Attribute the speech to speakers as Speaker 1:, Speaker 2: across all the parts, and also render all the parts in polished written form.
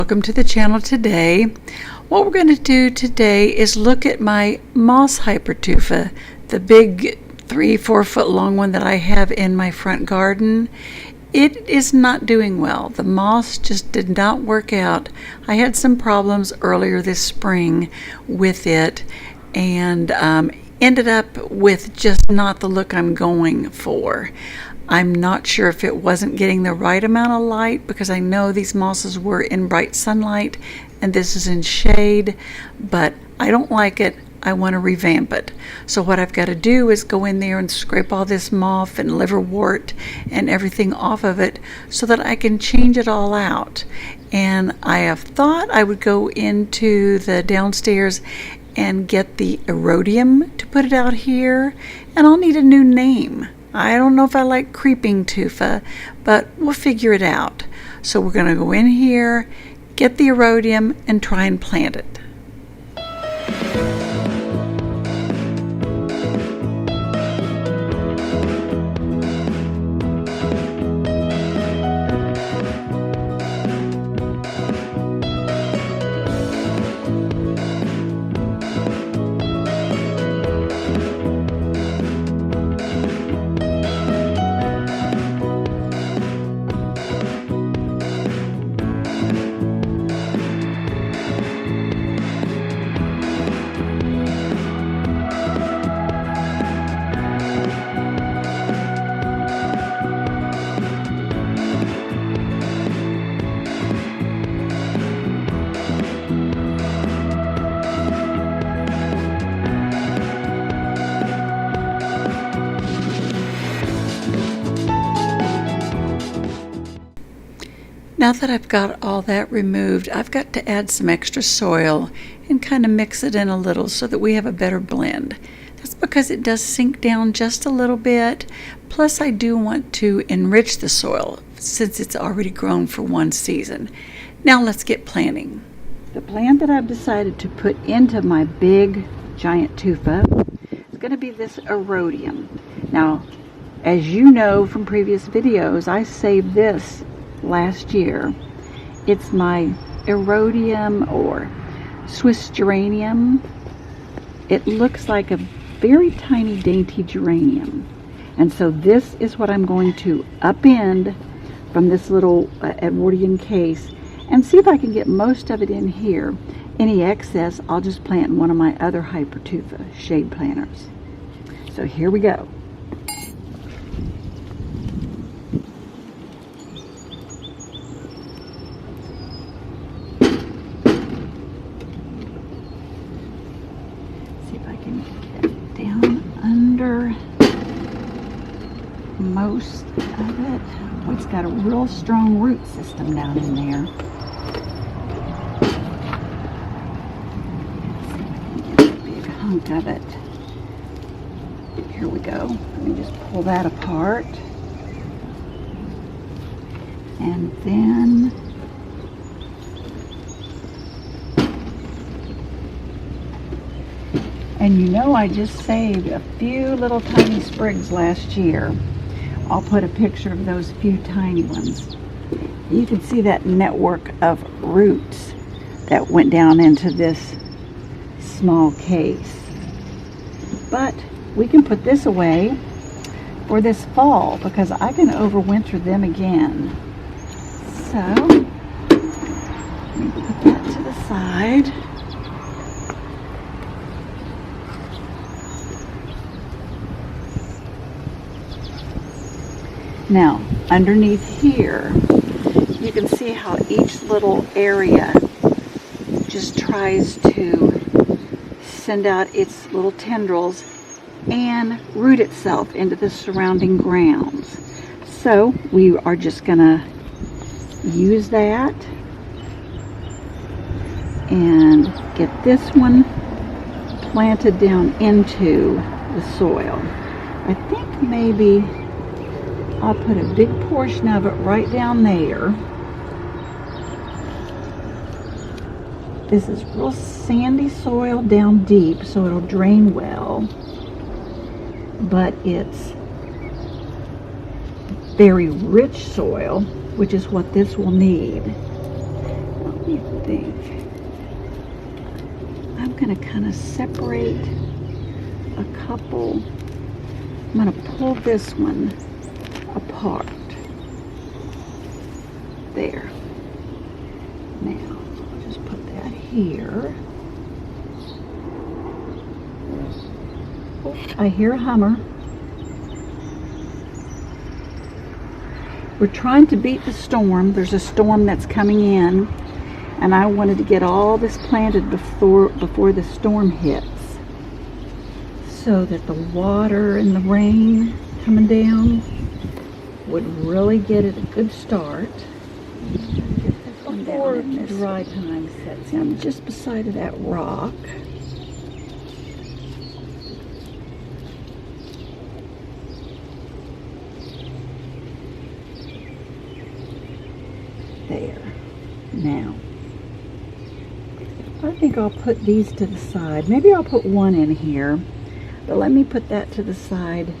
Speaker 1: Welcome to the channel today. What we're going to do today is look at my moss hypertufa, the big 3-4 foot long one that I have in my front garden. It is not doing well. The moss just did not work out. I had some problems earlier this spring with it and ended up with just not the look I'm going for. I'm not sure if it wasn't getting the right amount of light, because I know these mosses were in bright sunlight and this is in shade, but I don't like it. I want to revamp it. So what I've got to do is go in there and scrape all this moth and liverwort and everything off of it so that I can change it all out. And I have thought I would go into the downstairs and get the erodium to put it out here, and I'll need a new name. I don't know if I like creeping tufa, but we'll figure it out. So we're going to go in here, get the erodium, and try and plant it. Now that I've got all that removed, I've got to add some extra soil and kind of mix it in a little so that we have a better blend. That's because it does sink down just a little bit. Plus, I do want to enrich the soil since it's already grown for one season. Now let's get planting. The plant that I've decided to put into my big giant tufa is going to be this erodium. Now, as you know from previous videos, I saved this last year. It's my erodium or Swiss geranium. It looks like a very tiny dainty geranium, and so this is what I'm going to upend from this little erodium case and see if I can get most of it in here. Any excess I'll just plant in one of my other Hypertufa shade planters. So here we go. Most of it. Oh, it's got a real strong root system down in there. Let's see if I can get a big hunk of it. Here we go. Let me just pull that apart. And then you know, I just saved a few little tiny sprigs last year. I'll put a picture of those few tiny ones. You can see that network of roots that went down into this small case. But we can put this away for this fall because I can overwinter them again. So, let me put that to the side. Now, underneath here, you can see how each little area just tries to send out its little tendrils and root itself into the surrounding grounds. So we are just going to use that and get this one planted down into the soil. I think maybe I'll put a big portion of it right down there. This is real sandy soil down deep, so it'll drain well. But it's very rich soil, which is what this will need. do you think? I'm going to kind of separate a couple. I'm going to pull this one apart. There. Now, I'll just put that here. Oh, I hear a hummer. We're trying to beat the storm. There's a storm that's coming in, and I wanted to get all this planted before the storm hits, so that the water and the rain coming down would really get it a good start. Get this one down in this dry time sets in. I'm just beside of that rock. There. Now, I think I'll put these to the side. Maybe I'll put one in here, but let me put that to the side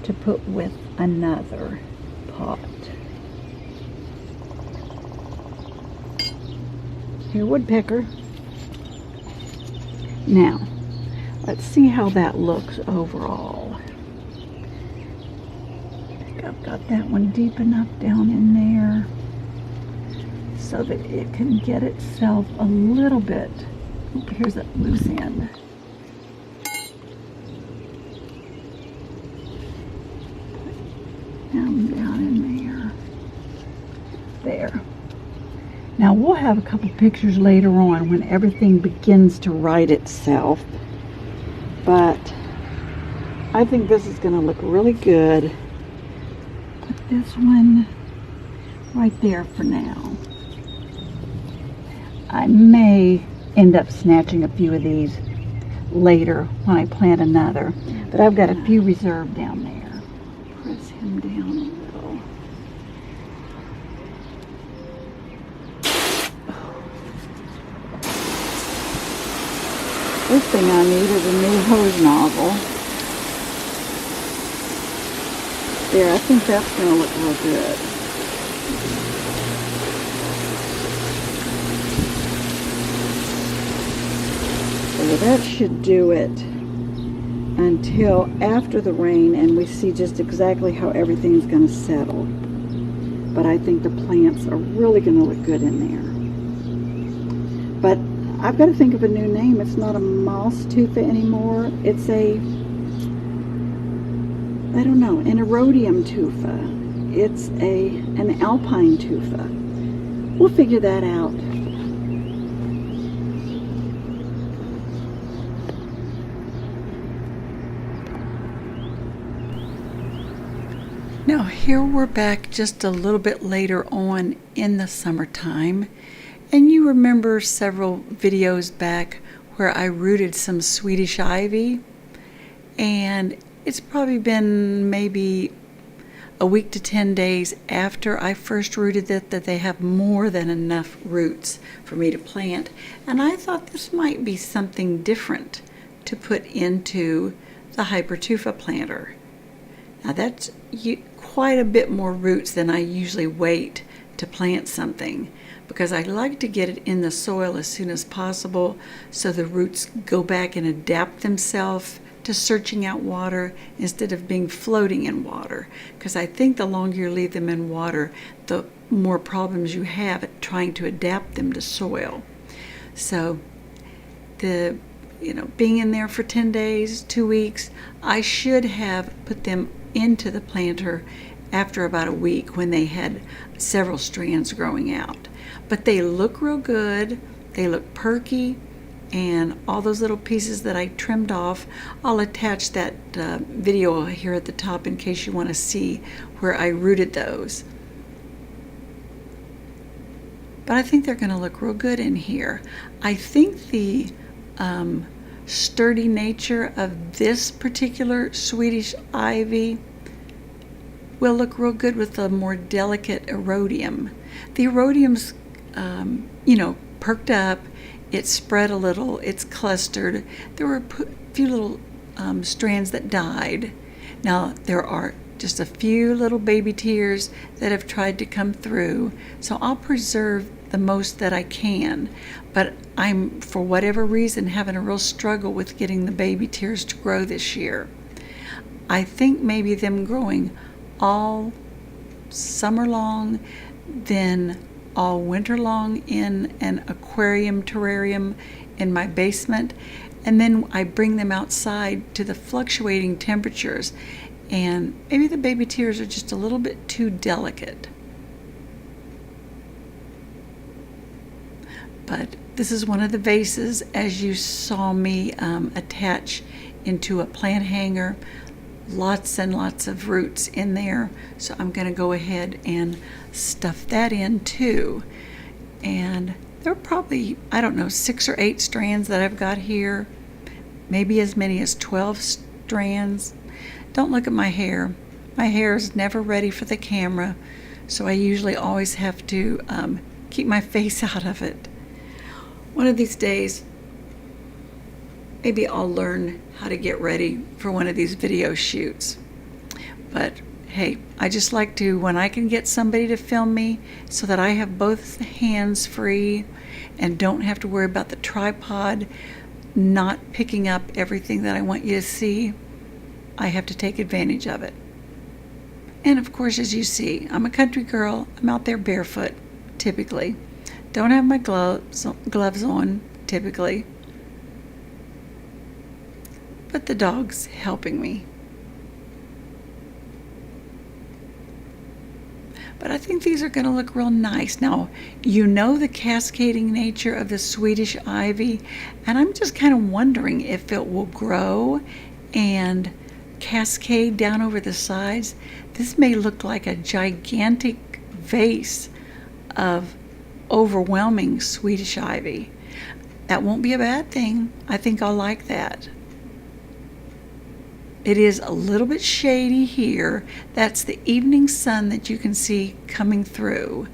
Speaker 1: to put with another pot. Here, woodpecker. Now, let's see how that looks overall. I think I've got that one deep enough down in there so that it can get itself a little bit. Oop, here's that loose end. Down in there. There. Now we'll have a couple pictures later on when everything begins to right itself. But I think this is going to look really good. Put this one right there for now. I may end up snatching a few of these later when I plant another, but I've got a few reserved down there. Press him down a little. First thing I need is a new hose nozzle. There, I think that's going to look real good. So that should do it until after the rain and we see just exactly how everything's going to settle. But I think the plants are really going to look good in there. But I've got to think of a new name. It's not a moss tufa anymore. It's a, I don't know, an erodium tufa. It's an alpine tufa. We'll figure that out. Now here we're back just a little bit later on in the summertime, and you remember several videos back where I rooted some Swedish ivy, and it's probably been maybe a week to 10 days after I first rooted it that they have more than enough roots for me to plant, and I thought this might be something different to put into the Hypertufa planter. Now that's quite a bit more roots than I usually wait to plant something, because I like to get it in the soil as soon as possible so the roots go back and adapt themselves to searching out water instead of being floating in water, because I think the longer you leave them in water, the more problems you have at trying to adapt them to soil. So being in there for 10 days, 2 weeks, I should have put them into the planter after about a week when they had several strands growing out. But they look real good, they look perky, and all those little pieces that I trimmed off, I'll attach that video here at the top in case you want to see where I rooted those. But I think they're going to look real good in here. I think the sturdy nature of this particular Swedish ivy will look real good with the more delicate erodium. The erodium's, perked up, it's spread a little, it's clustered. There were a few little strands that died. Now there are just a few little baby tears that have tried to come through, so I'll preserve the most that I can, but I'm, for whatever reason, having a real struggle with getting the baby tears to grow this year. I think maybe them growing all summer long, then all winter long in an aquarium terrarium in my basement, and then I bring them outside to the fluctuating temperatures, and maybe the baby tears are just a little bit too delicate. But this is one of the vases, as you saw me attach into a plant hanger. Lots and lots of roots in there, so I'm going to go ahead and stuff that in too. And there are probably, I don't know, 6 or 8 strands that I've got here, maybe as many as 12 strands. Don't look at my hair. My hair is never ready for the camera, so I usually always have to keep my face out of it. One of these days, maybe I'll learn how to get ready for one of these video shoots. But hey, I just like to, when I can get somebody to film me so that I have both hands free and don't have to worry about the tripod not picking up everything that I want you to see, I have to take advantage of it. And of course, as you see, I'm a country girl. I'm out there barefoot, typically. Don't have my gloves on, typically. But the dog's helping me. But I think these are going to look real nice. Now, you know the cascading nature of the Swedish ivy, and I'm just kind of wondering if it will grow and cascade down over the sides. This may look like a gigantic vase of overwhelming Swedish ivy. That won't be a bad thing. I think I'll like that. It is a little bit shady here. That's the evening sun that you can see coming through.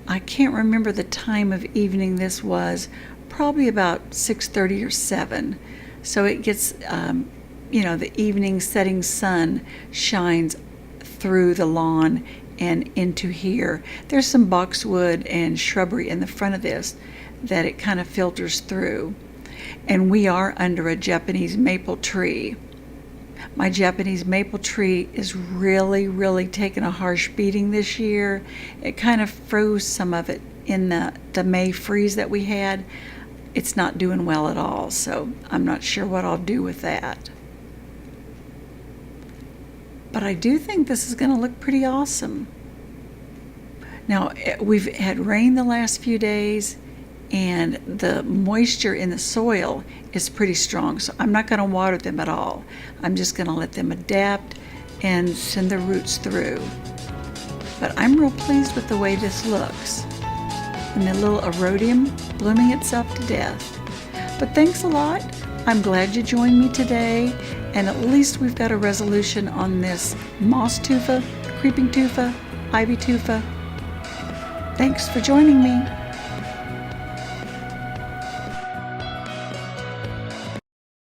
Speaker 1: I can't remember the time of evening this was, probably about 6:30 or 7. So it gets, the evening setting sun shines through the lawn and into here. There's some boxwood and shrubbery in the front of this that it kind of filters through. And we are under a Japanese maple tree. My Japanese maple tree is really, really taking a harsh beating this year. It kind of froze some of it in the May freeze that we had. It's not doing well at all, so I'm not sure what I'll do with that. But I do think this is going to look pretty awesome. Now, we've had rain the last few days, and the moisture in the soil is pretty strong, so I'm not going to water them at all. I'm just going to let them adapt and send the roots through. But I'm real pleased with the way this looks. And the little erodium blooming itself to death. But thanks a lot. I'm glad you joined me today, and at least we've got a resolution on this moss tufa, creeping tufa, ivy tufa. Thanks for joining me.